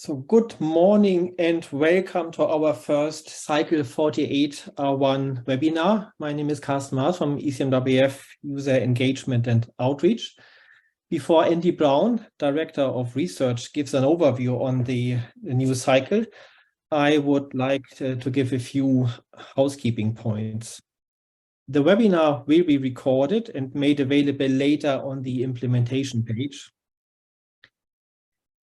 So good morning and welcome to our first Cycle 48R1 webinar. My name is Carsten Maas from ECMWF User Engagement and Outreach. Before Andy Brown, Director of Research, gives an overview on the new cycle, I would like to give a few housekeeping points. The webinar will be recorded and made available later on the implementation page.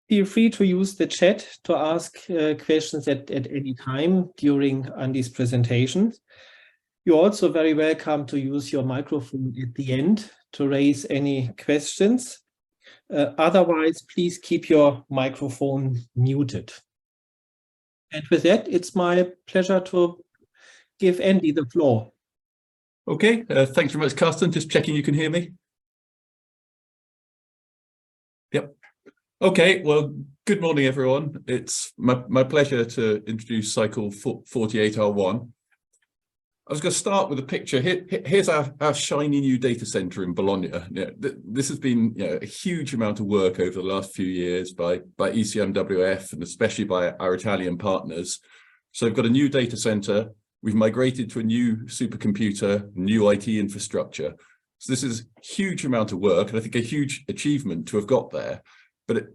Feel free to use the chat to ask questions at any time during Andy's presentation. You're also very welcome to use your microphone at the end to raise any questions. Otherwise, please keep your microphone muted. And with that, it's my pleasure to give Andy the floor. Okay, thanks very much, Carsten. Just checking you can hear me. Yep. Okay, well, good morning, everyone. It's my pleasure to introduce Cycle 48R1. I was going to start with a picture. Here's our shiny new data center in Bologna. This has been a huge amount of work over the last few years by ECMWF and especially by our Italian partners. So we've got a new data center. We've migrated to a new supercomputer, new IT infrastructure. So this is a huge amount of work, and I think a huge achievement to have got there. But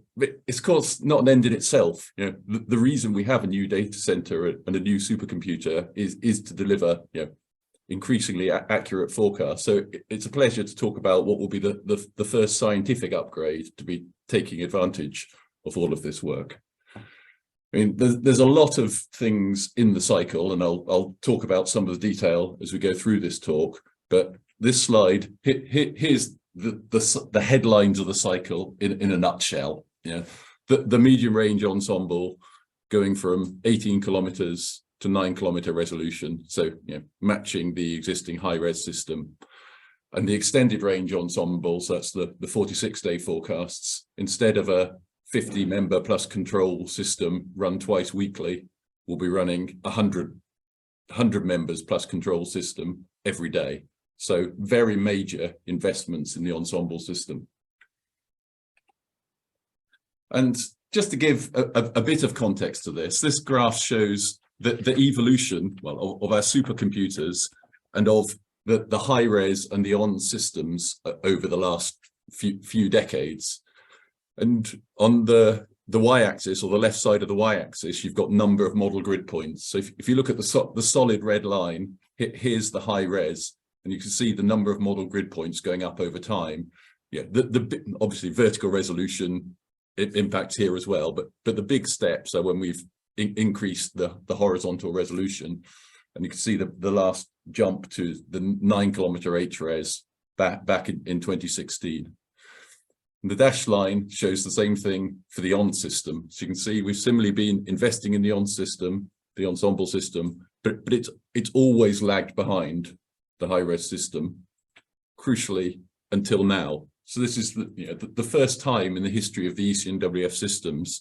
it's of course not an end in itself. The reason we have a new data center and a new supercomputer is to deliver increasingly accurate forecasts. So it's a pleasure to talk about what will be the first scientific upgrade to be taking advantage of all of this work. I mean, there's a lot of things in the cycle, and I'll talk about some of the detail as we go through this talk. But this slide, here's the headlines of the cycle in a nutshell. The medium range ensemble going from 18 kilometers to 9 kilometer resolution, so matching the existing high-res system, and the extended range ensemble, so that's the 46-day forecasts. Instead of a 50-member plus control system run twice weekly, we'll be running 100 members plus control system every day. So very major investments in the ensemble system. And just to give a bit of context to this graph shows the evolution, well, of our supercomputers and of the high-res and the ON systems over the last few decades. And on the y-axis, or the left side of the y-axis, you've got number of model grid points. So if you look at the solid red line, here's the high-res. And you can see the number of model grid points going up over time. The obviously vertical resolution impacts here as well, but the big steps are when we've increased the horizontal resolution. And you can see the last jump to the 9 kilometer HRES back in 2016. And the dashed line shows the same thing for the ON system. So you can see we've similarly been investing in the ON system, the ensemble system, but it's always lagged behind the high-res system, crucially, until now. So this is the first time in the history of the ECMWF systems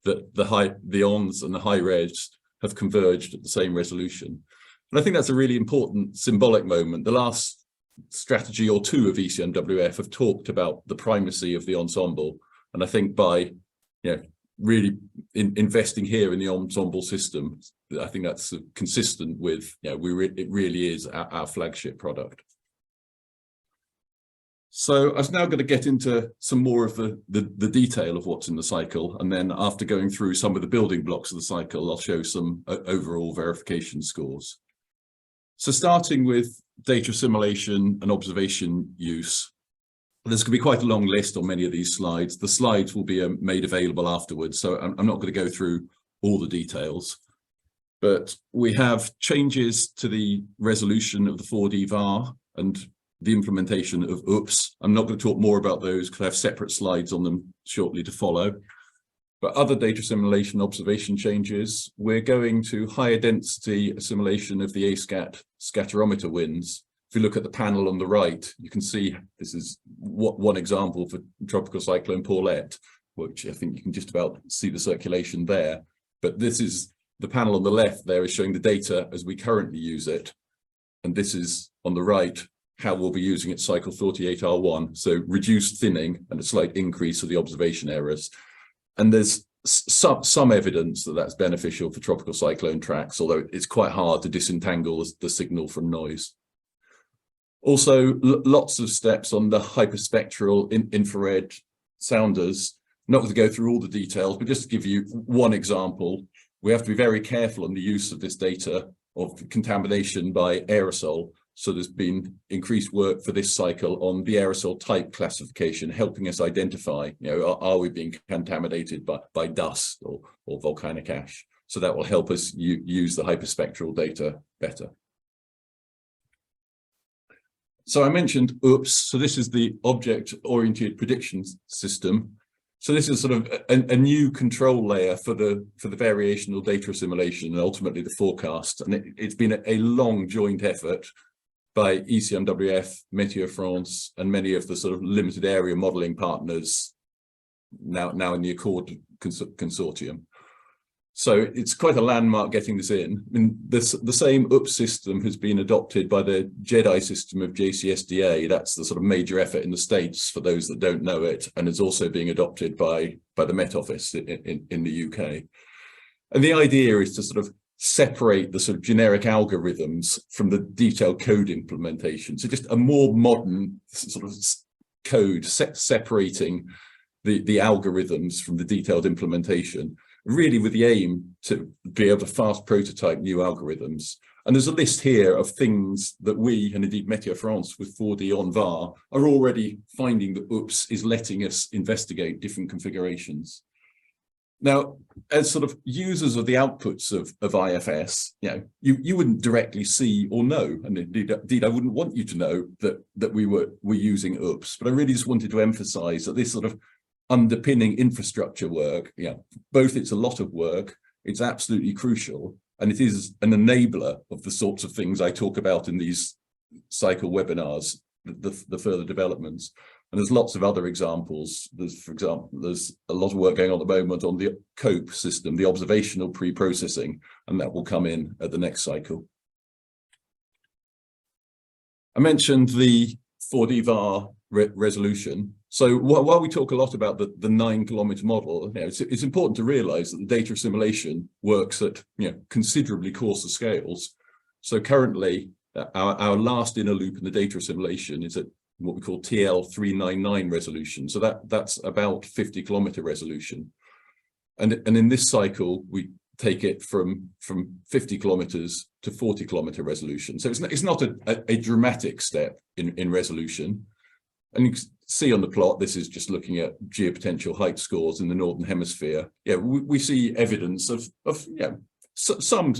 that the ONs and the high-res have converged at the same resolution. And I think that's a really important symbolic moment. The last strategy or two of ECMWF have talked about the primacy of the ensemble. And I think by really investing here in the ensemble system, I think that's consistent with it really is our flagship product. So I was now going to get into some more of the detail of what's in the cycle, and then after going through some of the building blocks of the cycle, I'll show some overall verification scores. So starting with data assimilation and observation use. There's going to be quite a long list on many of these slides. The slides will be made available afterwards, so I'm not going to go through all the details. But we have changes to the resolution of the 4D VAR and the implementation of OOPS. I'm not going to talk more about those because I have separate slides on them shortly to follow. But other data assimilation observation changes, we're going to higher density assimilation of the ASCAT scatterometer winds. If you look at the panel on the right, you can see this is one example for Tropical Cyclone Paulette, which I think you can just about see the circulation there. But this is the panel on the left there is showing the data as we currently use it. And this is on the right, how we'll be using it Cycle 48R1. So reduced thinning and a slight increase of the observation errors. And there's some evidence that that's beneficial for tropical cyclone tracks, although it's quite hard to disentangle the signal from noise. Also, lots of steps on the hyperspectral infrared sounders. Not going to go through all the details, but just to give you one example, we have to be very careful on the use of this data of contamination by aerosol. So there's been increased work for this cycle on the aerosol type classification, helping us identify, are we being contaminated by dust or volcanic ash? So that will help us use the hyperspectral data better. So I mentioned OOPS. So this is the object-oriented prediction system. So this is sort of a new control layer for the variational data assimilation and ultimately the forecast. And it's been a long joint effort by ECMWF, Météo France, and many of the sort of limited area modeling partners now in the Accord consortium. So it's quite a landmark getting this in. I mean, the same OOPS system has been adopted by the JEDI system of JCSDA. That's the sort of major effort in the States for those that don't know it, and it's also being adopted by the Met Office in the UK. And the idea is to sort of separate the sort of generic algorithms from the detailed code implementation. So just a more modern sort of code separating the algorithms from the detailed implementation, really with the aim to be able to fast prototype new algorithms. And there's a list here of things that we, and indeed Météo France with 4D on VAR, are already finding that OOPS is letting us investigate different configurations. Now, as sort of users of the outputs of IFS, you wouldn't directly see or know, and indeed I wouldn't want you to know that we were using OOPS, but I really just wanted to emphasize that this sort of underpinning infrastructure work, both it's a lot of work, it's absolutely crucial, and it is an enabler of the sorts of things I talk about in these cycle webinars, the further developments. And there's lots of other examples. For example, there's a lot of work going on at the moment on the COPE system, the observational pre-processing, and that will come in at the next cycle. I mentioned the 4D VAR resolution. So while we talk a lot about the 9-kilometer model, it's important to realize that the data assimilation works at considerably coarser scales. So currently, our last inner loop in the data assimilation is at what we call TL399 resolution. So that's about 50-kilometer resolution. And in this cycle, we take it from 50 kilometers to 40-kilometer resolution. So it's not a dramatic step in resolution. And you can see on the plot, this is just looking at geopotential height scores in the Northern Hemisphere. We see evidence of some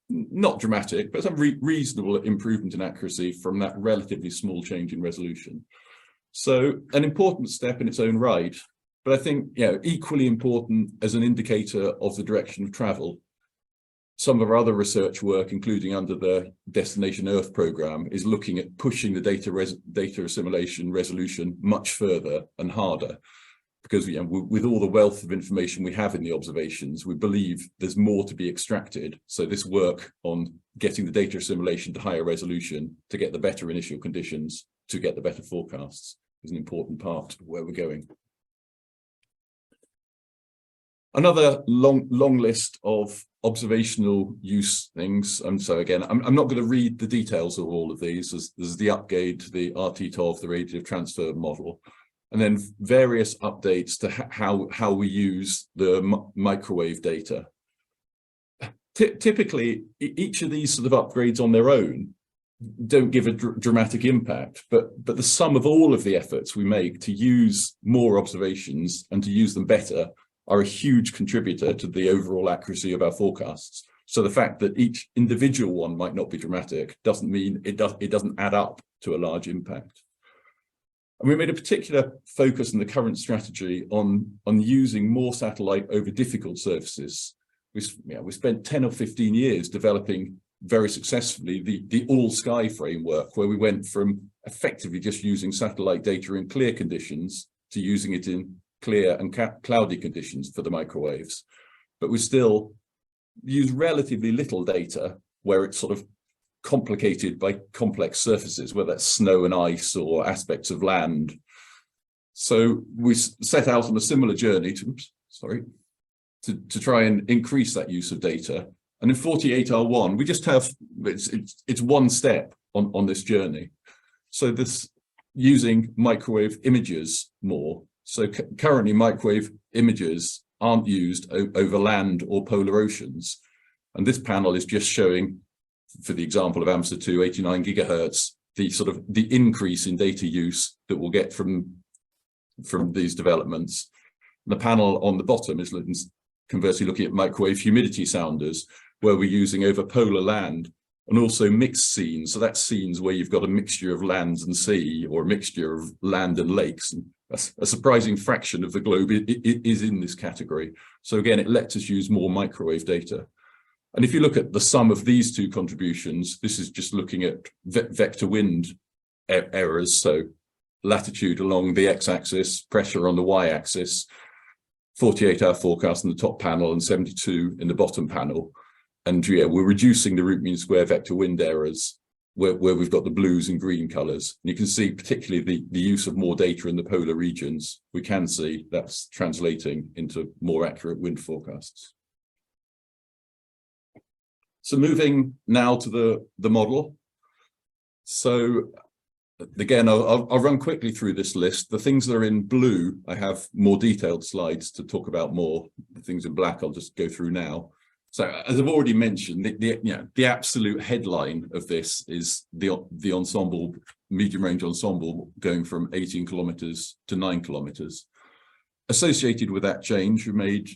not dramatic, but some reasonable improvement in accuracy from that relatively small change in resolution. So an important step in its own right, but I think equally important as an indicator of the direction of travel. Some of our other research work, including under the Destination Earth program, is looking at pushing the data assimilation resolution much further and harder. Because with all the wealth of information we have in the observations, we believe there's more to be extracted. So this work on getting the data assimilation to higher resolution, to get the better initial conditions, to get the better forecasts, is an important part of where we're going. Another long list of observational use things. And so again, I'm not going to read the details of all of these. There's the UpGauge, the RT12, the radiative transfer model, and then various updates to how we use the microwave data. Typically, each of these sort of upgrades on their own don't give a dramatic impact, but the sum of all of the efforts we make to use more observations and to use them better are a huge contributor to the overall accuracy of our forecasts. So the fact that each individual one might not be dramatic doesn't mean it doesn't add up to a large impact. And we made a particular focus in the current strategy on using more satellite over difficult surfaces. We spent 10 or 15 years developing very successfully the all sky framework, where we went from effectively just using satellite data in clear conditions to using it in clear and cloudy conditions for the microwaves. But we still use relatively little data where it's sort of complicated by complex surfaces, whether that's snow and ice or aspects of land. So we set out on a similar journey to to try and increase that use of data. And in 48R1, we just have, it's one step on this journey. So this using microwave images more. So currently microwave images aren't used over land or polar oceans. And this panel is just showing, for the example of AMSA 2, 89 gigahertz, the increase in data use that we'll get from these developments. The panel on the bottom is conversely looking at microwave humidity sounders, where we're using over polar land and also mixed scenes. So that's scenes where you've got a mixture of lands and sea, or a mixture of land and lakes. And a surprising fraction of the globe is in this category. So again, it lets us use more microwave data. And if you look at the sum of these two contributions, this is just looking at vector wind errors. So latitude along the x-axis, pressure on the y-axis, 48-hour forecast in the top panel and 72 in the bottom panel. And yeah, we're reducing the root mean square vector wind errors where we've got the blues and green colors. And you can see particularly the use of more data in the polar regions. We can see that's translating into more accurate wind forecasts. So moving now to the model. So again, I'll run quickly through this list. The things that are in blue, I have more detailed slides to talk about more. The things in black, I'll just go through now. So as I've already mentioned, the absolute headline of this is the ensemble, medium range ensemble, going from 18 kilometers to 9 kilometers. Associated with that change, we made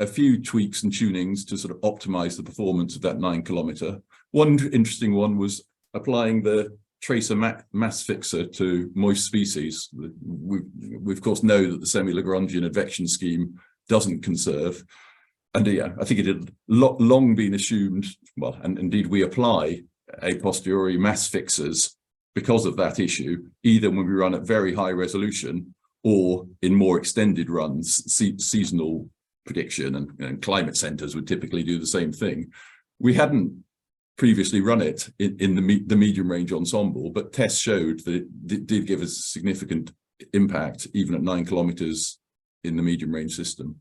a few tweaks and tunings to sort of optimize the performance of that 9 kilometer. One interesting one was applying the tracer mass fixer to moist species. We of course know that the semi-Lagrangian advection scheme doesn't conserve. And yeah, I think it had long been assumed, well, and indeed we apply a posteriori mass fixers because of that issue, either when we run at very high resolution or in more extended runs, seasonal prediction, and climate centers would typically do the same thing. We hadn't previously run it in the medium range ensemble, but tests showed that it did give us significant impact even at 9 kilometers in the medium range system.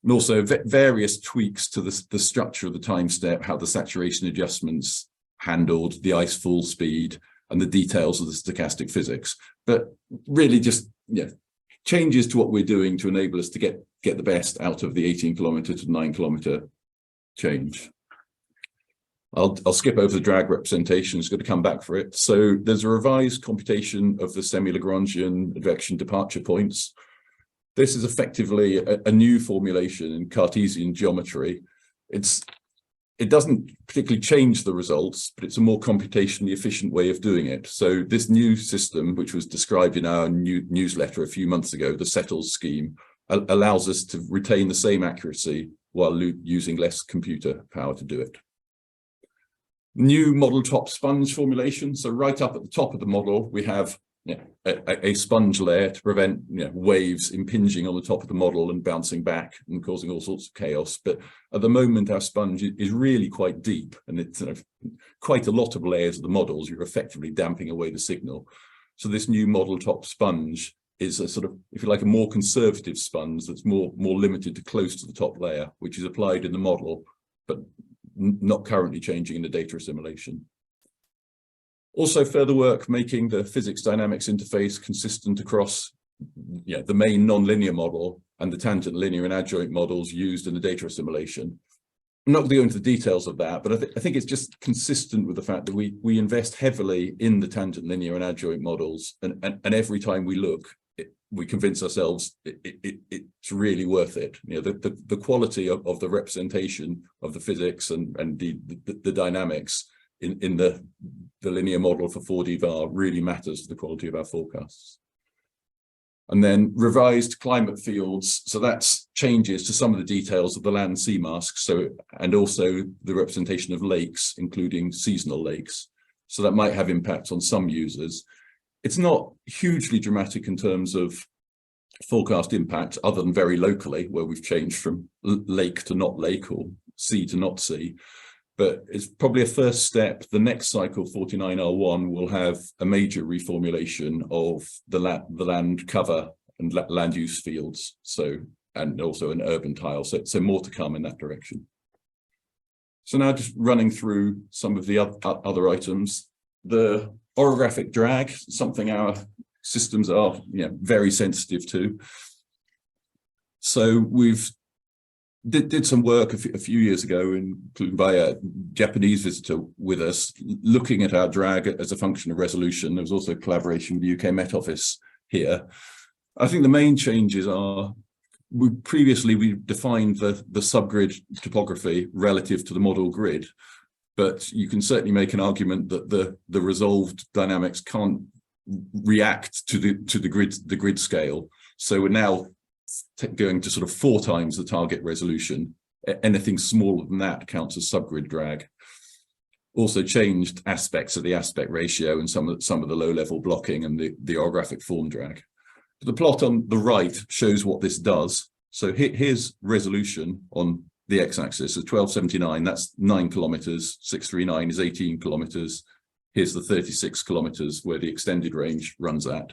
And also various tweaks to the structure of the time step, how the saturation adjustments handled, the ice fall speed, and the details of the stochastic physics. But really just changes to what we're doing to enable us to get the best out of the 18 kilometer to 9 kilometer change. I'll skip over the drag representation, it's going to come back for it. So there's a revised computation of the semi-Lagrangian advection departure points. This is effectively a new formulation in Cartesian geometry. It doesn't particularly change the results, but it's a more computationally efficient way of doing it. So this new system, which was described in our newsletter a few months ago, the settles scheme, allows us to retain the same accuracy while using less computer power to do it. New model top sponge formulation. So right up at the top of the model, we have a sponge layer to prevent waves impinging on the top of the model and bouncing back and causing all sorts of chaos. But at the moment, our sponge is really quite deep, and it's quite a lot of layers of the models. You're effectively damping away the signal. So this new model top sponge is a sort of, if you like, a more conservative sponge that's more limited to close to the top layer, which is applied in the model, but not currently changing in the data assimilation. Also further work making the physics dynamics interface consistent across the main nonlinear model and the tangent linear and adjoint models used in the data assimilation. I'm not going to go into the details of that, but I think it's just consistent with the fact that we invest heavily in the tangent linear and adjoint models, and every time we look, we convince ourselves it's really worth it. The quality of the representation of the physics and the dynamics in the linear model for 4D VAR really matters to the quality of our forecasts. And then revised climate fields. So that's changes to some of the details of the land sea masks. And also the representation of lakes, including seasonal lakes. So that might have impact on some users. It's not hugely dramatic in terms of forecast impact, other than very locally, where we've changed from lake to not lake or sea to not sea. But it's probably a first step. The next cycle, 49R1, will have a major reformulation of the land cover and land use fields. So and also an urban tile. So more to come in that direction. So now just running through some of the other items. The orographic drag, something our systems are very sensitive to. So we've did some work a few years ago, including by a Japanese visitor with us, looking at our drag as a function of resolution. There was also collaboration with the UK Met Office here. I think the main changes are, previously we defined the subgrid topography relative to the model grid, but you can certainly make an argument that the resolved dynamics can't react to the grid scale. So we're now going to sort of 4 times the target resolution. Anything smaller than that counts as subgrid drag. Also changed aspects of the aspect ratio and some of the low-level blocking and the orographic form drag. The plot on the right shows what this does. So here's resolution on the x-axis, so 1279, that's 9 kilometers, 639 is 18 kilometers. Here's the 36 kilometers where the extended range runs at.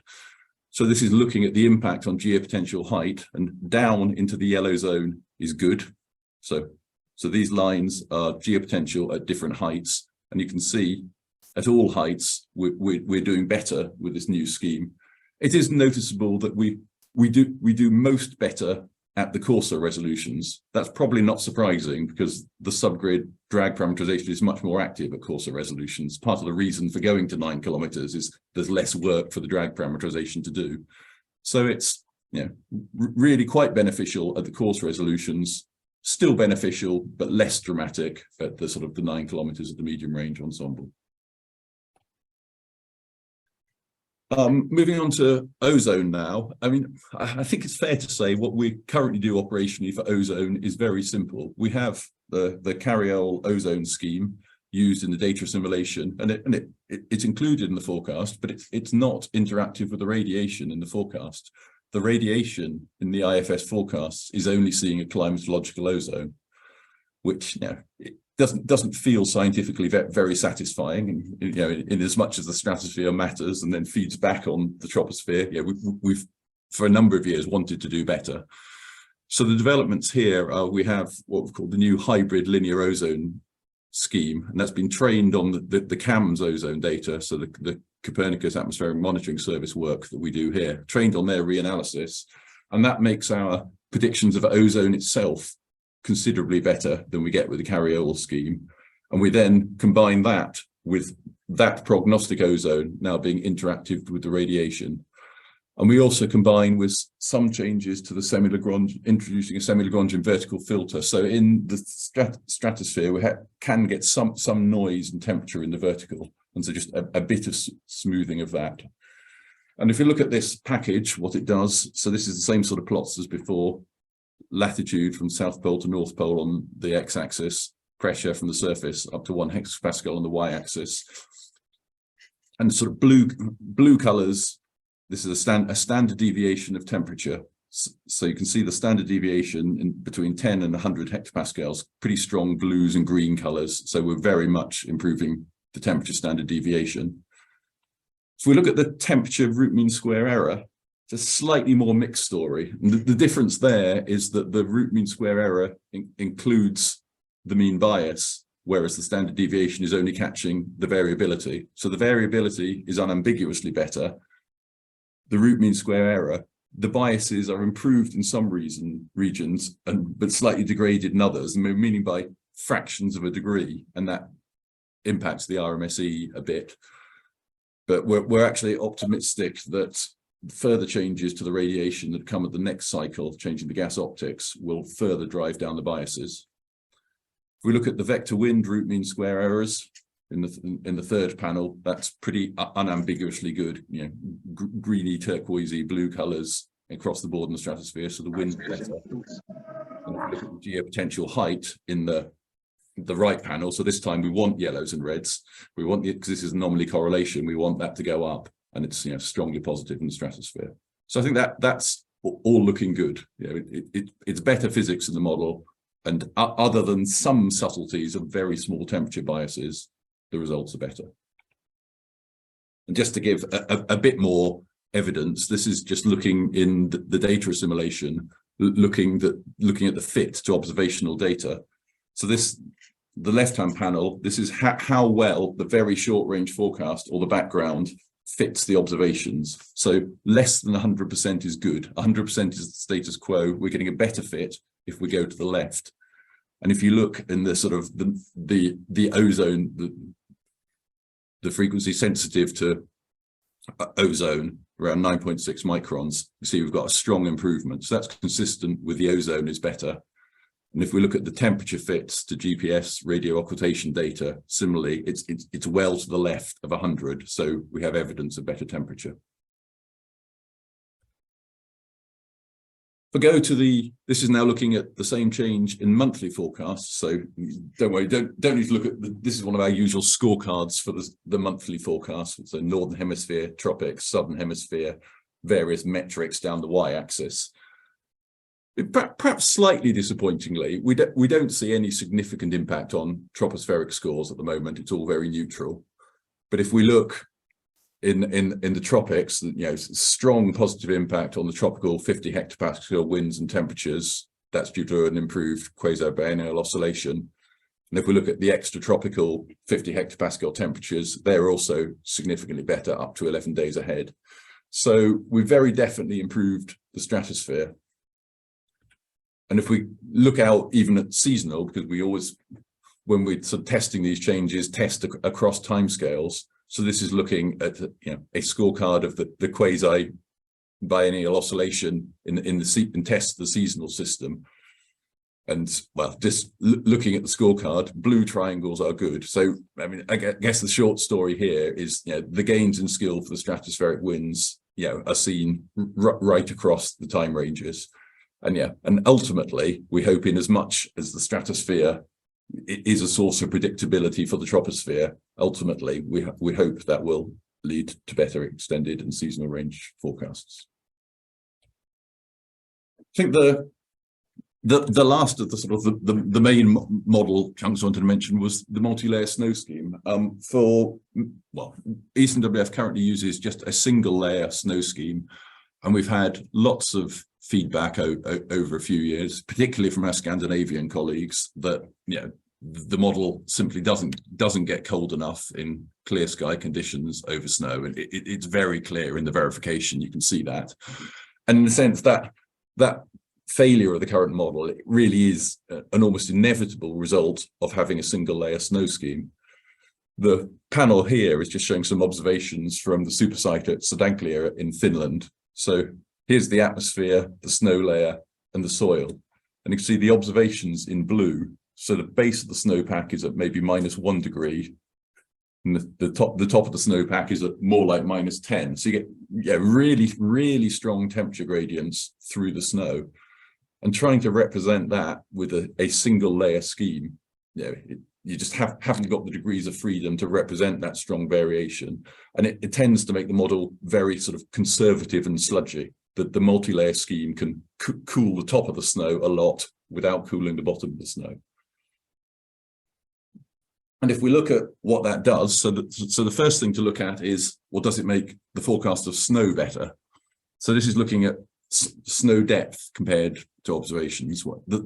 So this is looking at the impact on geopotential height, and down into the yellow zone is good. So these lines are geopotential at different heights, and you can see at all heights we're doing better with this new scheme. It is noticeable that we do most better at the coarser resolutions. That's probably not surprising because the subgrid drag parameterization is much more active at coarser resolutions. Part of the reason for going to 9 kilometers is there's less work for the drag parameterization to do. So it's really quite beneficial at the coarse resolutions, still beneficial, but less dramatic at the sort of the 9 kilometers of the medium range ensemble. Moving on to ozone now. I mean, I think it's fair to say what we currently do operationally for ozone is very simple. We have the Carriole ozone scheme used in the data assimilation, and it's included in the forecast, but it's not interactive with the radiation in the forecast. The radiation in the IFS forecasts is only seeing a climatological ozone, which it doesn't feel scientifically very satisfying, and in as much as the stratosphere matters and then feeds back on the troposphere. We've for a number of years wanted to do better. So the developments here are, we have what we've called the new hybrid linear ozone scheme, and that's been trained on the CAMS ozone data, so the Copernicus Atmospheric Monitoring Service work that we do here, trained on their reanalysis, and that makes our predictions of ozone itself considerably better than we get with the Carriole scheme. And we then combine that with that prognostic ozone now being interactive with the radiation. And we also combine with some changes to the semi-Lagrange, introducing a semi-Lagrangian vertical filter. So in the stratosphere, we can get some noise and temperature in the vertical. And so just a bit of smoothing of that. And if you look at this package, what it does, so this is the same sort of plots as before. Latitude from South Pole to North Pole on the x-axis, pressure from the surface up to 1 hectopascal on the y-axis, and sort of blue colors. This is a standard deviation of temperature, so you can see the standard deviation in between 10 and 100 hectopascals. Pretty strong blues and green colors, so we're very much improving the temperature standard deviation. If we look at the temperature root mean square error, it's a slightly more mixed story. And the difference there is that the root mean square error includes the mean bias, whereas the standard deviation is only catching the variability. So the variability is unambiguously better. The root mean square error, the biases are improved in some regions, but slightly degraded in others, and meaning by fractions of a degree, and that impacts the RMSE a bit. But we're actually optimistic that further changes to the radiation that come at the next cycle, changing the gas optics, will further drive down the biases. If we look at the vector wind root mean square errors in the third panel, that's pretty unambiguously good. Greeny, turquoisey, blue colors across the board in the stratosphere, so the wind's better. And if we look at the geopotential height in the right panel, so this time we want yellows and reds. We want because this is anomaly correlation, we want that to go up. And it's strongly positive in the stratosphere. So I think that's all looking good. It's better physics in the model, and other than some subtleties of very small temperature biases, the results are better. And just to give a bit more evidence, this is just looking in the data assimilation looking at the fit to observational data. So the left-hand panel, this is how well the very short-range forecast or the background fits the observations. So less than 100% is good. 100% is the status quo. We're getting a better fit if we go to the left. And if you look in the sort of the ozone, the frequency sensitive to ozone around 9.6 microns, you see we've got a strong improvement. So that's consistent with the ozone is better. And if we look at the temperature fits to GPS radio occultation data, similarly, it's well to the left of 100. So we have evidence of better temperature. If we go to this is now looking at the same change in monthly forecasts. So don't worry, don't need to look at this is one of our usual scorecards for the monthly forecast. So Northern Hemisphere, tropics, Southern Hemisphere, various metrics down the y-axis. Perhaps slightly disappointingly, we don't see any significant impact on tropospheric scores at the moment. It's all very neutral. But if we look in the tropics, strong positive impact on the tropical 50 hectopascal winds and temperatures. That's due to an improved quasi-biennial oscillation. And if we look at the extratropical 50 hectopascal temperatures, they're also significantly better, up to 11 days ahead. So we've very definitely improved the stratosphere. And if we look out even at seasonal, because we always, when we're sort of testing these changes, test across timescales. So this is looking at a scorecard of the quasi-biennial oscillation in test the seasonal system. And well, just looking at the scorecard, blue triangles are good. So I mean, I guess the short story here is the gains in skill for the stratospheric winds are seen right across the time ranges. And ultimately, we hope in as much as the stratosphere is a source of predictability for the troposphere, ultimately, we hope that will lead to better extended and seasonal range forecasts. I think the last of the sort of the main model chunks I wanted to mention was the multi-layer snow scheme. ECMWF currently uses just a single layer snow scheme, and we've had lots of feedback over a few years, particularly from our Scandinavian colleagues, that the model simply doesn't get cold enough in clear sky conditions over snow, and it's very clear in the verification. You can see that, and in the sense that failure of the current model, it really is an almost inevitable result of having a single layer snow scheme. The panel here is just showing some observations from the supersite at Sodanklia in Finland. So here's the atmosphere, the snow layer, and the soil. And you can see the observations in blue. So the base of the snowpack is at maybe -1 degree. And the top of the snowpack is at more like -10. So you get really, really strong temperature gradients through the snow. And trying to represent that with a single layer scheme, you just haven't got the degrees of freedom to represent that strong variation. And it tends to make the model very sort of conservative and sludgy. The multi-layer scheme can cool the top of the snow a lot without cooling the bottom of the snow. And if we look at what that does, so the first thing to look at is, well, does it make the forecast of snow better? So this is looking at snow depth compared to observations.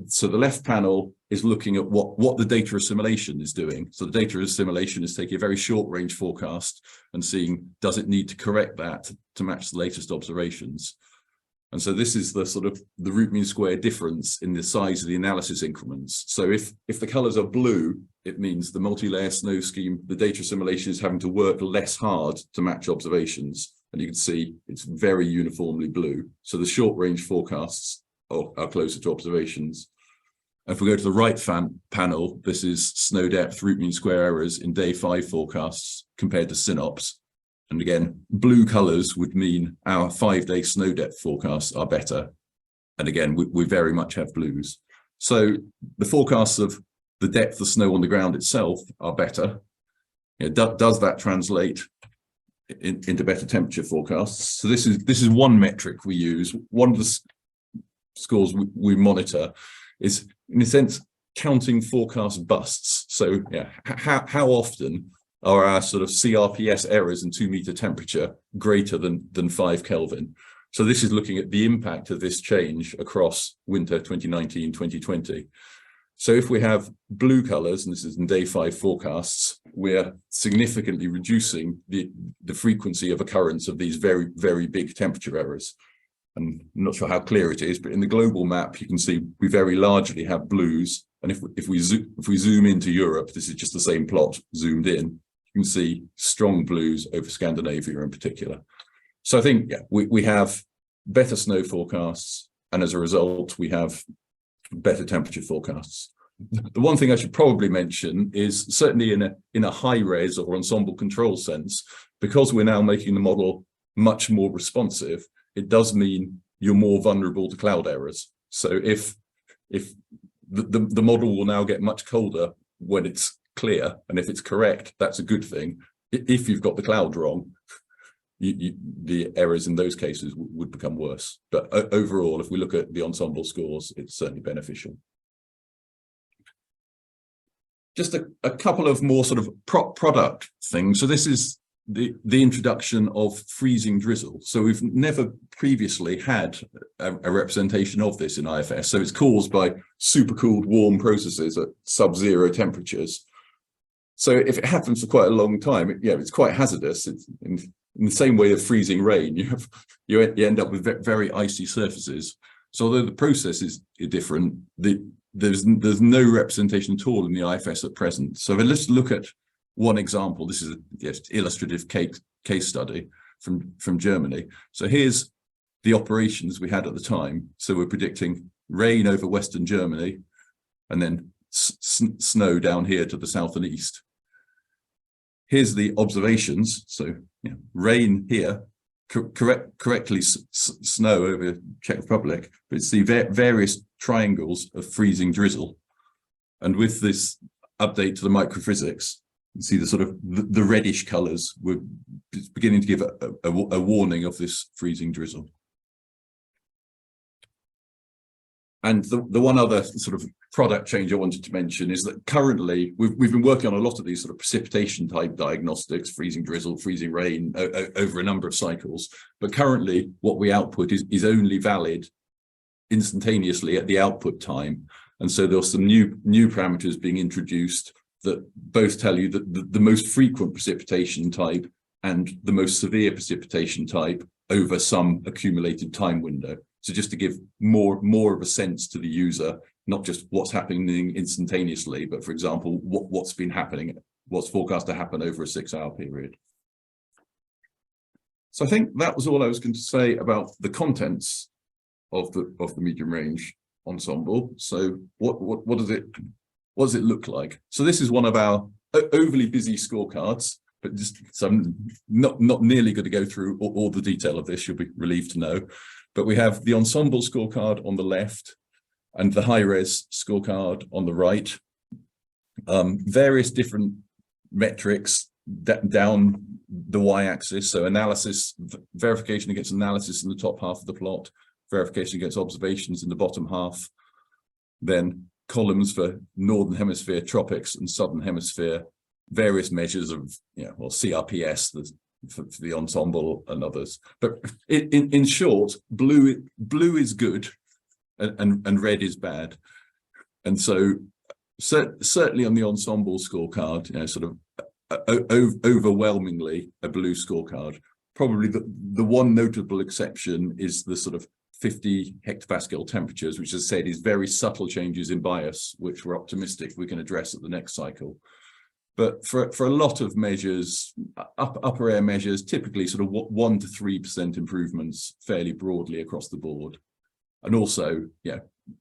So the left panel is looking at what the data assimilation is doing. So the data assimilation is taking a very short range forecast and seeing, does it need to correct that to match the latest observations? And so this is the sort of the root mean square difference in the size of the analysis increments. So if the colors are blue, it means the multi-layer snow scheme, the data assimilation is having to work less hard to match observations. And you can see it's very uniformly blue. So the short range forecasts are closer to observations. And if we go to the right panel, this is snow depth root mean square errors in day 5 forecasts compared to synops. And again, blue colors would mean our 5-day snow depth forecasts are better. And again, we very much have blues. So the forecasts of the depth of snow on the ground itself are better. Does that translate into better temperature forecasts? So this is one metric we use. One of the scores we monitor is, in a sense, counting forecast busts. So how often are our sort of CRPS errors in 2 meter temperature greater than 5 Kelvin? So this is looking at the impact of this change across winter 2019-2020. So if we have blue colors, and this is in day 5 forecasts, we're significantly reducing the frequency of occurrence of these very, very big temperature errors. And I'm not sure how clear it is, but in the global map, you can see we very largely have blues. And if we zoom into Europe, this is just the same plot zoomed in, you can see strong blues over Scandinavia in particular. So I think, yeah, we have better snow forecasts, and as a result, we have better temperature forecasts. The one thing I should probably mention is certainly in a high-res or ensemble control sense, because we're now making the model much more responsive, it does mean you're more vulnerable to cloud errors. So if the model will now get much colder when it's clear, and if it's correct, that's a good thing. If you've got the cloud wrong, the errors in those cases would become worse. But overall, if we look at the ensemble scores, it's certainly beneficial. Just a couple of more sort of product things. So this is the introduction of freezing drizzle. So we've never previously had a representation of this in IFS. So it's caused by supercooled warm processes at sub-zero temperatures. So if it happens for quite a long time, it's quite hazardous. It's in the same way of freezing rain, you end up with very icy surfaces. So although the process is different, there's no representation at all in the IFS at present. So let's look at one example. This is an illustrative case study from Germany. So here's the operations we had at the time. So we're predicting rain over Western Germany, and then snow down here to the south and east. Here's the observations. So rain here, correctly snow over Czech Republic, but it's the various triangles of freezing drizzle. And with this update to the microphysics, you see the sort of the reddish colors were beginning to give a warning of this freezing drizzle. And the one other sort of product change I wanted to mention is that currently we've been working on a lot of these sort of precipitation type diagnostics, freezing drizzle, freezing rain over a number of cycles. But currently what we output is only valid instantaneously at the output time. And so there's some new parameters being introduced that both tell you that the most frequent precipitation type and the most severe precipitation type over some accumulated time window. So just to give more of a sense to the user, not just what's happening instantaneously, but for example, what's been happening, what's forecast to happen over a 6-hour period. So I think that was all I was going to say about the contents of the medium range ensemble. So what does it look like? So this is one of our overly busy scorecards, but so I'm not nearly going to go through all the detail of this. You'll be relieved to know. But we have the ensemble scorecard on the left and the high-res scorecard on the right. Various different metrics down the y-axis. So analysis, verification against analysis in the top half of the plot, verification against observations in the bottom half. Then columns for Northern Hemisphere, tropics, and Southern Hemisphere. Various measures of, CRPS, for the ensemble and others. But in short, blue is good and red is bad. And so certainly on the ensemble scorecard, sort of overwhelmingly a blue scorecard. Probably the one notable exception is the sort of 50 hectopascal temperatures, which, as I said, is very subtle changes in bias, which we're optimistic we can address at the next cycle. But for a lot of measures, upper air measures, typically sort of 1 to 3% improvements fairly broadly across the board. And also,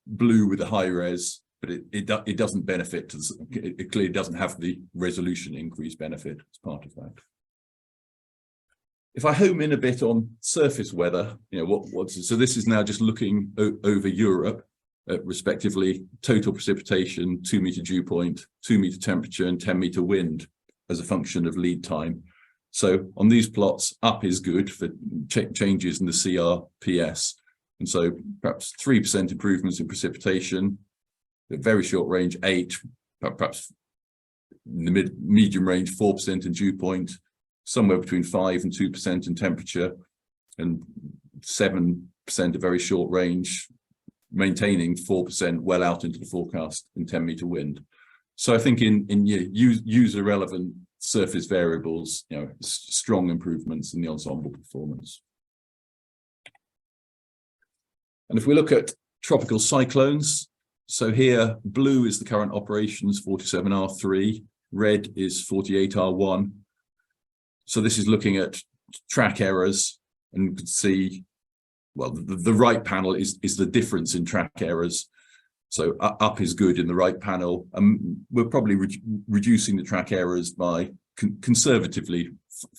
blue with a high res, but it doesn't benefit, it clearly doesn't have the resolution increase benefit as part of that. If I home in a bit on surface weather, so this is now just looking over Europe. Respectively, total precipitation, 2-meter dew point, 2-meter temperature, and 10-meter wind as a function of lead time. So on these plots, up is good for changes in the CRPS. And so perhaps 3% improvements in precipitation, the very short range 8, perhaps in the medium range 4% in dew point, somewhere between 5 and 2% in temperature, and 7% a very short range, maintaining 4% well out into the forecast in 10-meter wind. So I think in user relevant surface variables, strong improvements in the ensemble performance. And if we look at tropical cyclones, so here blue is the current operations 47R3, red is 48R1. So this is looking at track errors, and you can see, well, the right panel is the difference in track errors. So up is good in the right panel, and we're probably reducing the track errors by conservatively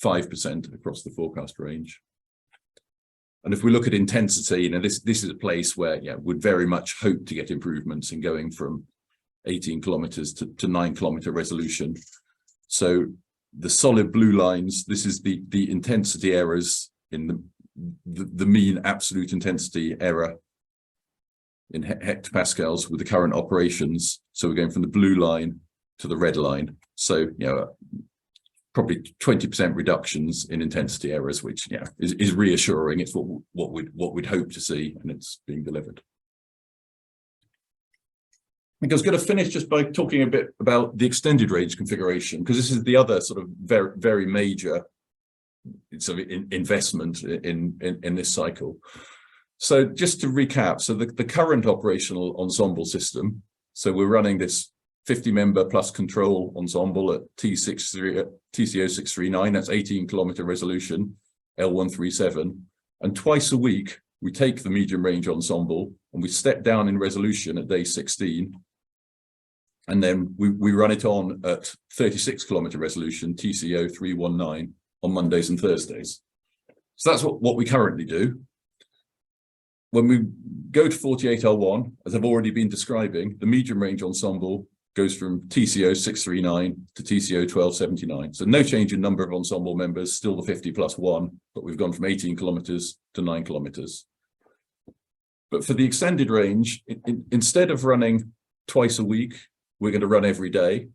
5% across the forecast range. And if we look at intensity, this is a place where would very much hope to get improvements in going from 18 kilometers to 9-kilometer resolution. So the solid blue lines, this is the intensity errors in the mean absolute intensity error in hectopascals with the current operations. So we're going from the blue line to the red line. So, probably 20% reductions in intensity errors, which is reassuring. It's what we'd hope to see, and it's being delivered. I think I was going to finish just by talking a bit about the extended range configuration, because this is the other sort of very, very major sort of investment in this cycle. So just to recap, so the current operational ensemble system, so we're running this 50-member plus control ensemble at TCO639, that's 18-kilometer resolution, L137, and twice a week we take the medium range ensemble and we step down in resolution at day 16, and then we run it on at 36-kilometer resolution, TCO319, on Mondays and Thursdays. So that's what we currently do. When we go to 48R1, as I've already been describing, the medium range ensemble goes from TCO639 to TCO1279. So no change in number of ensemble members, still the 50 plus 1, but we've gone from 18 kilometers to 9 kilometers. But for the extended range, instead of running twice a week, we're going to run every day.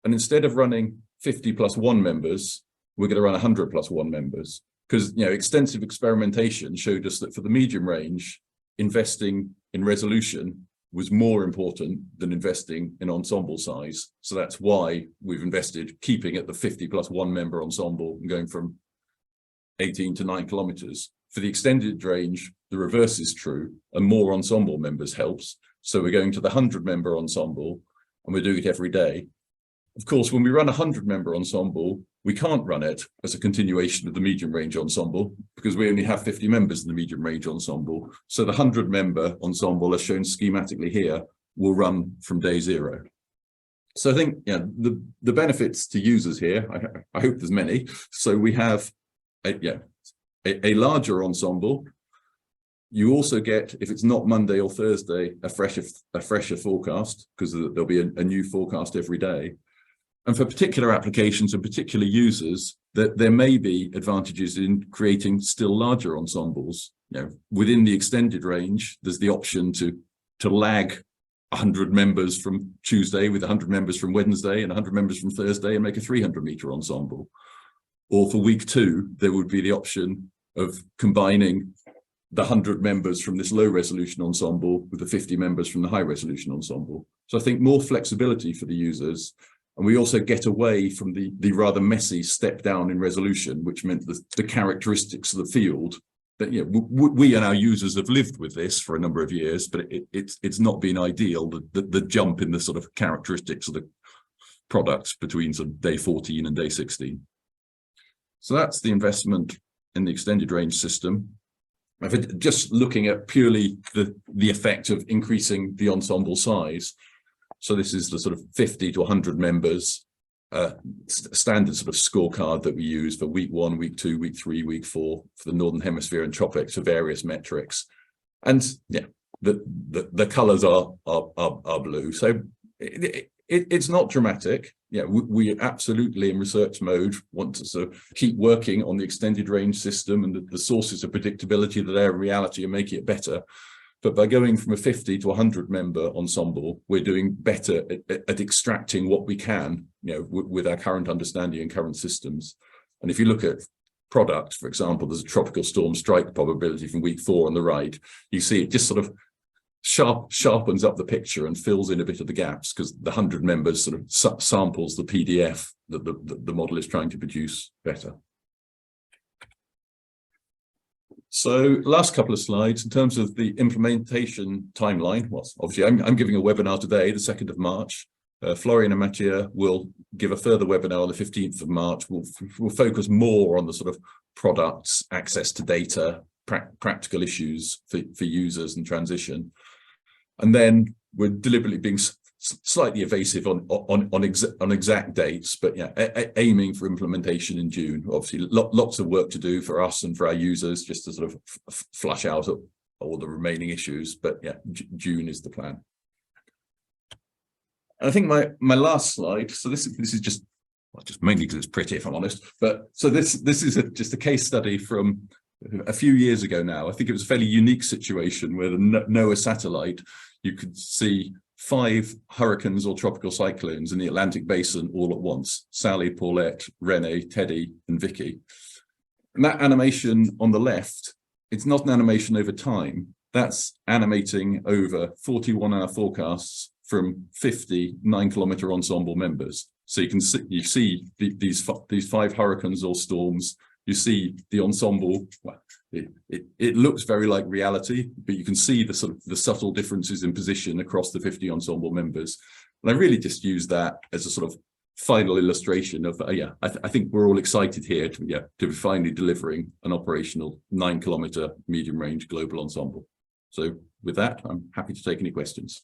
And instead of running 50 plus 1 members, we're going to run 100 plus 1 members. Because extensive experimentation showed us that for the medium range, investing in resolution was more important than investing in ensemble size. So that's why we've invested keeping at the 50 plus 1 member ensemble and going from 18 to 9 kilometers. For the extended range, the reverse is true, and more ensemble members helps. So we're going to the 100-member ensemble, and we're doing it every day. Of course, when we run a 100-member ensemble, we can't run it as a continuation of the medium range ensemble because we only have 50 members in the medium range ensemble. So the 100-member ensemble, as shown schematically here, will run from day 0. So I think the benefits to users here, I hope there's many. So we have a larger ensemble. You also get, if it's not Monday or Thursday, a fresher forecast, because there'll be a new forecast every day. And for particular applications and particular users, that there may be advantages in creating still larger ensembles. Within the extended range, there's the option to lag 100 members from Tuesday with 100 members from Wednesday and 100 members from Thursday and make a 300-meter ensemble. Or for week 2, there would be the option of combining the 100 members from this low resolution ensemble with the 50 members from the high resolution ensemble. So I think more flexibility for the users. And we also get away from the rather messy step down in resolution, which meant the characteristics of the field that we and our users have lived with this for a number of years, but it's not been ideal, the jump in the sort of characteristics of the products between sort of day 14 and day 16. So that's the investment in the extended range system. Just looking at purely the effect of increasing the ensemble size. So this is the sort of 50 to 100 members, standard sort of scorecard that we use for week 1, week 2, week 3, week 4 for the Northern Hemisphere and tropics for various metrics. And the colors are blue. So it's not dramatic. We absolutely in research mode want to sort of keep working on the extended range system and the sources of predictability that are in reality and make it better. But by going from a 50 to 100 member ensemble, we're doing better at extracting what we can, with our current understanding and current systems. And if you look at product, for example, there's a tropical storm strike probability from week 4 on the right, you see it just sort of sharpens up the picture and fills in a bit of the gaps, because the 100 members sort of samples the PDF that the model is trying to produce better. So last couple of slides in terms of the implementation timeline. Well, obviously I'm giving a webinar today, the 2nd of March. Florian and Mattia will give a further webinar on the 15th of March. We'll focus more on the sort of products, access to data, practical issues for users and transition. And then we're deliberately being slightly evasive on exact dates, but yeah, aiming for implementation in June. Obviously, lots of work to do for us and for our users, just to sort of flush out all the remaining issues. But yeah, June is the plan. And I think my last slide. So this is just mainly because it's pretty, if I'm honest. But so this is just a case study from a few years ago now. I think it was a fairly unique situation where the NOAA satellite, you could see 5 hurricanes or tropical cyclones in the Atlantic basin all at once: Sally, Paulette, Rene, Teddy, and Vicky. And that animation on the left, it's not an animation over time. That's animating over 41-hour forecasts from 50 9-kilometer ensemble members. So you can see these 5 hurricanes or storms. You see the ensemble. Well, it looks very like reality, but you can see the sort of the subtle differences in position across the 50 ensemble members. And I really just use that as a sort of final illustration of I think we're all excited here to be finally delivering an operational 9-kilometer medium range global ensemble. So with that, I'm happy to take any questions.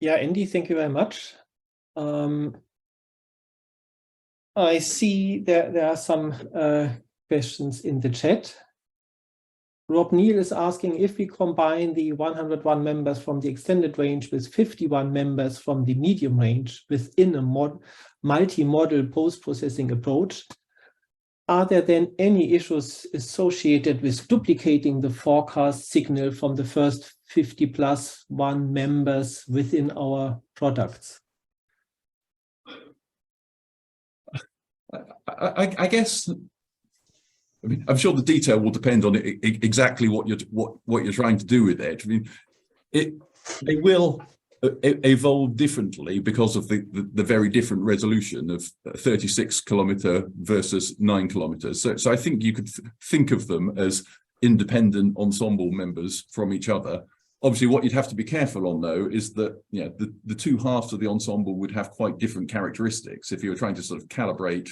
Yeah, Andy, thank you very much. I see there are some questions in the chat. Rob Neal is asking, if we combine the 101 members from the extended range with 51 members from the medium range within a multi-model post-processing approach, are there then any issues associated with duplicating the forecast signal from the first 50+1 members within our products? I guess, I mean, I'm sure the detail will depend on exactly what you're trying to do with it. I mean, it will evolve differently because of the very different resolution of 36-kilometer versus 9 kilometers. So I think you could think of them as independent ensemble members from each other. Obviously, what you'd have to be careful on, though, is that the 2 halves of the ensemble would have quite different characteristics. If you were trying to sort of calibrate,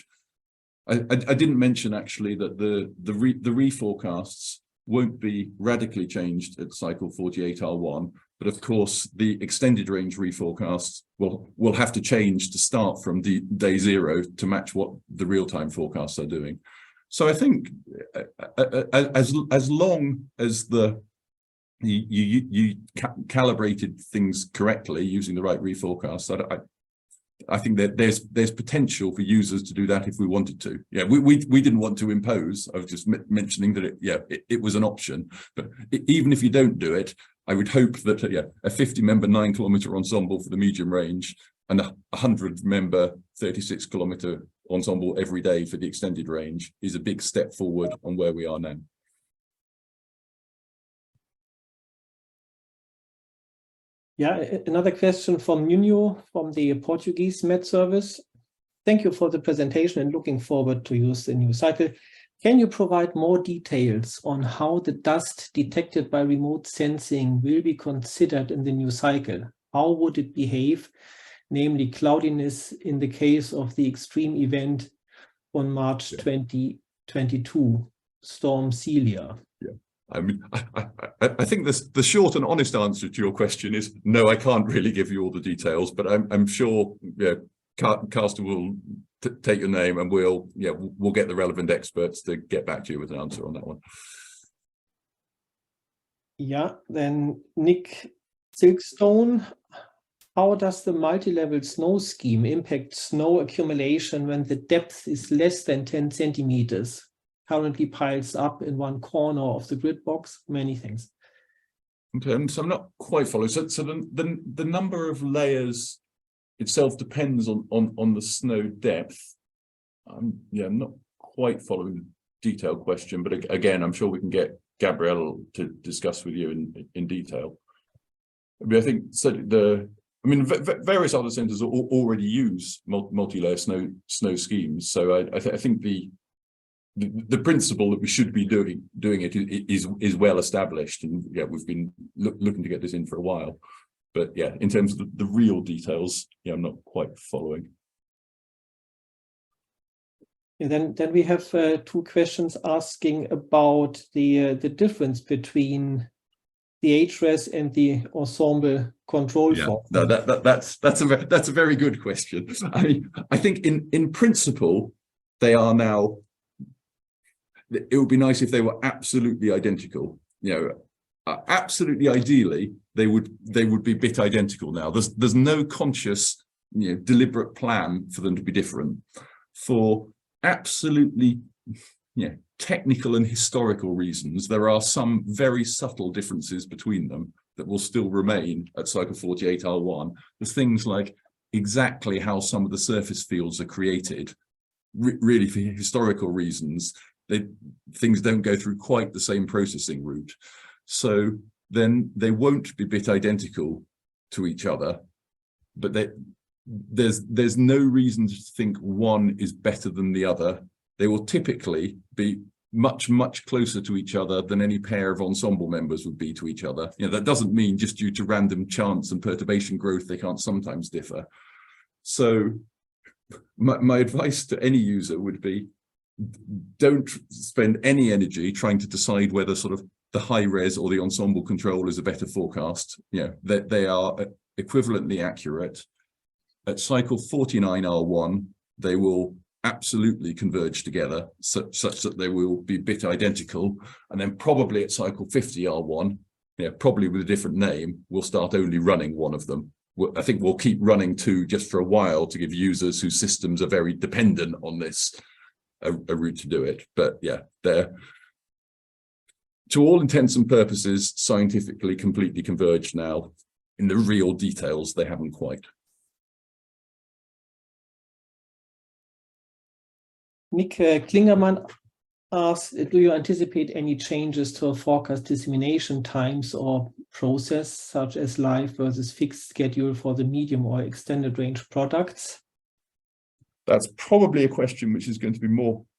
I didn't mention actually that the reforecasts won't be radically changed at cycle 48R1, but of course the extended range reforecasts will have to change to start from day 0 to match what the real-time forecasts are doing. So I think as long as you calibrated things correctly using the right reforecast, I think that there's potential for users to do that if we wanted to. Yeah, we didn't want to impose. I was just mentioning that it was an option. But even if you don't do it, I would hope that a 50-member 9-kilometer ensemble for the medium range and a 100-member 36-kilometer ensemble every day for the extended range is a big step forward on where we are now. Yeah, another question from Nuno from the Portuguese Met Service. Thank you for the presentation and looking forward to use the new cycle. Can you provide more details on how the dust detected by remote sensing will be considered in the new cycle? How would it behave, namely cloudiness in the case of the extreme event on March 2022, Storm Celia? Yeah. I mean, I think the short and honest answer to your question is no, I can't really give you all the details, but I'm sure Carsten will take your name and we'll get the relevant experts to get back to you with an answer on that one. Yeah, then Nick Silkstone how does the multi-level snow scheme impact snow accumulation when the depth is less than 10 centimeters? Currently piles up in one corner of the grid box. Many things. Okay, so I'm not quite following. So the number of layers itself depends on the snow depth. Yeah, I'm not quite following the detailed question, but again, I'm sure we can get Gabrielle to discuss with you in detail. I mean, I think so. Various other centres already use multi-layer snow schemes. So I think the principle that we should be doing it is well established, and yeah, we've been looking to get this in for a while. But yeah, in terms of the real details, yeah, I'm not quite following. And then we have two questions asking about the difference between the HRES and the ensemble control form. No, that's a very good question. I mean, I think in principle they are now. It would be nice if they were absolutely identical. You know, absolutely ideally they would be bit identical now. There's no conscious, deliberate plan for them to be different. For absolutely, technical and historical reasons, there are some very subtle differences between them that will still remain at Cycle 48R1. There's things like exactly how some of the surface fields are created, really for historical reasons. Things don't go through quite the same processing route. So then they won't be bit identical to each other, but there's no reason to think one is better than the other. They will typically be much, much closer to each other than any pair of ensemble members would be to each other. That doesn't mean just due to random chance and perturbation growth, they can't sometimes differ. So my advice to any user would be, don't spend any energy trying to decide whether sort of the high res or the ensemble control is a better forecast. That they are equivalently accurate. At Cycle 49R1, they will absolutely converge together such that they will be bit identical, and then probably at Cycle 50R1, probably with a different name, we'll start only running one of them. I think we'll keep running two just for a while to give users whose systems are very dependent on this a route to do it. But yeah, they're, to all intents and purposes, scientifically completely converged now. In the real details, they haven't quite. Nick Klingerman asks, do you anticipate any changes to forecast dissemination times or process, such as live versus fixed schedule for the medium or extended range products? That's probably a question which is going to be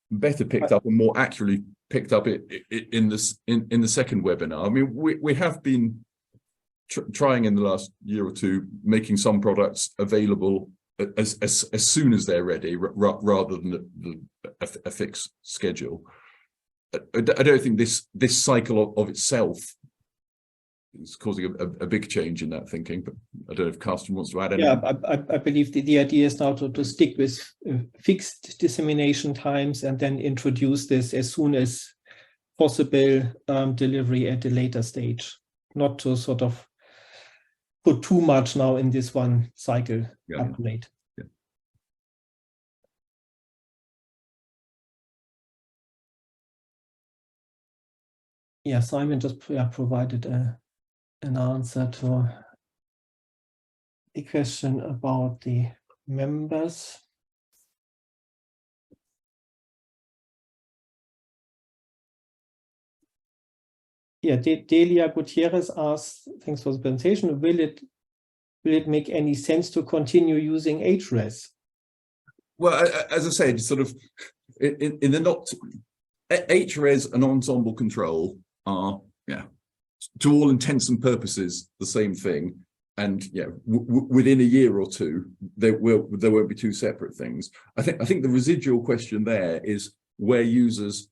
better picked up and more accurately picked up in the second webinar. I mean, we have been trying in the last year or two, making some products available as soon as they're ready, rather than a fixed schedule. I don't think this cycle of itself is causing a big change in that thinking, but I don't know if Carsten wants to add anything. Yeah, I believe the idea is now to stick with fixed dissemination times and then introduce this as soon as possible delivery at a later stage, not to sort of put too much now in this one cycle upgrade. Yeah. Yeah, Simon just provided an answer to the question about the members. Yeah, Delia Gutierrez asks, thanks for the presentation. Will it make any sense to continue using HRES? Well, as I said, sort of in the HRES and ensemble control are, to all intents and purposes, the same thing. And within a year or two, there won't be two separate things. I think the residual question there is where users,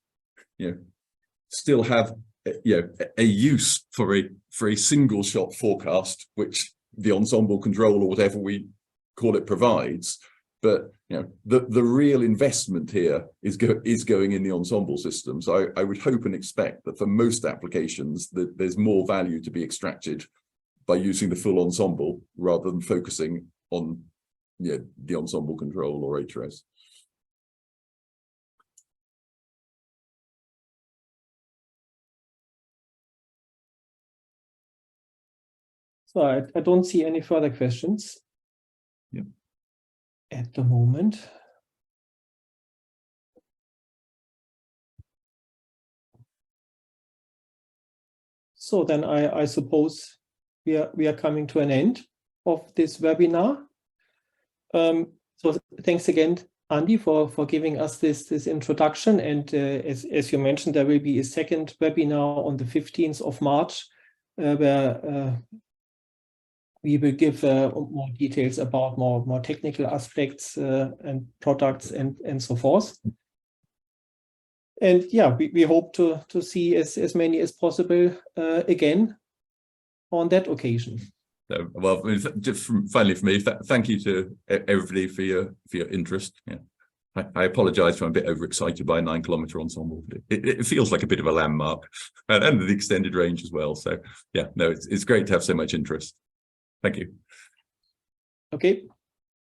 still have a use for a single shot forecast, which the ensemble control or whatever we call it provides. But the real investment here is going in the ensemble system. So I would hope and expect that for most applications that there's more value to be extracted by using the full ensemble rather than focusing on the ensemble control or HRES. So I don't see any further questions at the moment. So then I suppose we are coming to an end of this webinar. So thanks again, Andy, for giving us this introduction. And as you mentioned, there will be a second webinar on the 15th of March, where we will give more details about more technical aspects and products and so forth. And yeah, we hope to see as many as possible again on that occasion. Well, just finally for me, thank you to everybody for your interest. Yeah, I apologise for I'm a bit overexcited by a 9-kilometre ensemble. It feels like a bit of a landmark, and the extended range as well. So yeah, no, it's great to have so much interest. Thank you. Okay.